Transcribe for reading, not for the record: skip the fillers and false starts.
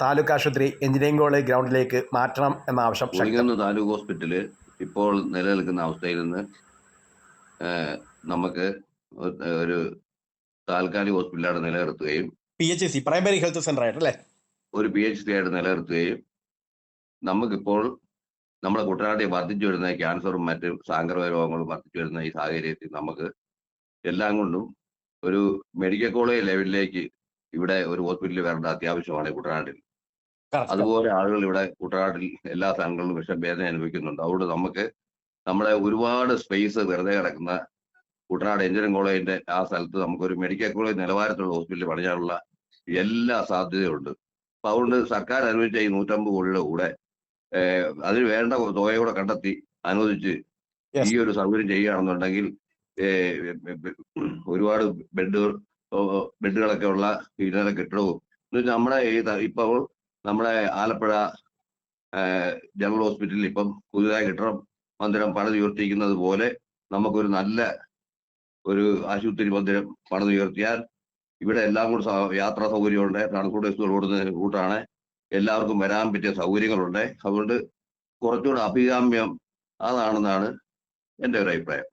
താലൂക്ക് ആശുപത്രി engineering college ഗ്രൗണ്ടിലേക്ക് മാറ്റണം എന്ന ആവശ്യം പുളിങ്കുന്ന് താലൂക്ക് ഹോസ്പിറ്റല് ഇപ്പോൾ നിലനിൽക്കുന്ന അവസ്ഥയിൽ നിന്ന് നമുക്ക് ഒരു താൽക്കാലിക ഹോസ്പിറ്റലായിട്ട് നിലനിർത്തുകയും PHC പ്രൈമറി ഹെൽത്ത് സെന്റർ ആയിട്ടല്ലേ ഒരു PHC ആയിട്ട് നിലനിർത്തുകയും നമുക്കിപ്പോൾ നമ്മുടെ കുട്ടനാട്ടിൽ വർദ്ധിച്ചു വരുന്ന ക്യാൻസറും മറ്റ് സാംക്രമിക രോഗങ്ങളും വർദ്ധിച്ചു വരുന്ന ഈ സാഹചര്യത്തിൽ നമുക്ക് എല്ലാം കൊണ്ടും ഒരു മെഡിക്കൽ കോളേജ് ലെവലിലേക്ക് ഇവിടെ ഒരു ഹോസ്പിറ്റലിൽ വരേണ്ട അത്യാവശ്യമാണ് കുട്ടനാട്ടിൽ. അതുപോലെ ആളുകൾ ഇവിടെ കുട്ടനാട്ടിൽ എല്ലാ സ്ഥലങ്ങളിലും വിഷവേദന അനുഭവിക്കുന്നുണ്ട്. അതുകൊണ്ട് നമുക്ക് നമ്മുടെ ഒരുപാട് സ്പേസ് വെറുതെ കിടക്കുന്ന കുട്ടനാട് എഞ്ചിനീയറിംഗ് കോളേജിന്റെ ആ സ്ഥലത്ത് നമുക്കൊരു മെഡിക്കൽ കോളേജ് നിലവാരത്തിലുള്ള ഹോസ്പിറ്റൽ പണിയാനുള്ള എല്ലാ സാധ്യതയുണ്ട്. അപ്പൊ അതുകൊണ്ട് സർക്കാർ അനുവദിച്ച ഈ 150 കോടിയുടെ കൂടെ അതിന് വേണ്ട തുകയോടെ കണ്ടെത്തി അനുവദിച്ച് ഈ ഒരു സൗകര്യം ചെയ്യുകയാണെന്നുണ്ടെങ്കിൽ ഒരുപാട് ബെഡുകളൊക്കെ ഉള്ള ഇന്നലെ കെട്ടിടവും നമ്മുടെ ഇപ്പോൾ നമ്മുടെ ആലപ്പുഴ ജനറൽ ഹോസ്പിറ്റലിൽ ഇപ്പം പുതുതായി കെട്ടിടം മന്ദിരം പണിതുയർത്തിയിരിക്കുന്നത് പോലെ നമുക്കൊരു നല്ല ഒരു ആശുപത്രി മന്ദിരം പണിതുയർത്തിയാൽ ഇവിടെ എല്ലാം കൂടി യാത്രാ സൗകര്യമുണ്ട്, ട്രാൻസ്പോർട്ട് ബസ്സുകൾ ഓടുന്ന റൂട്ടാണ്, എല്ലാവർക്കും വരാൻ പറ്റിയ സൗകര്യങ്ങളുണ്ട്. അതുകൊണ്ട് കുറച്ചുകൂടെ അഭികാമ്യം അതാണെന്നാണ് എൻ്റെ ഒരു അഭിപ്രായം.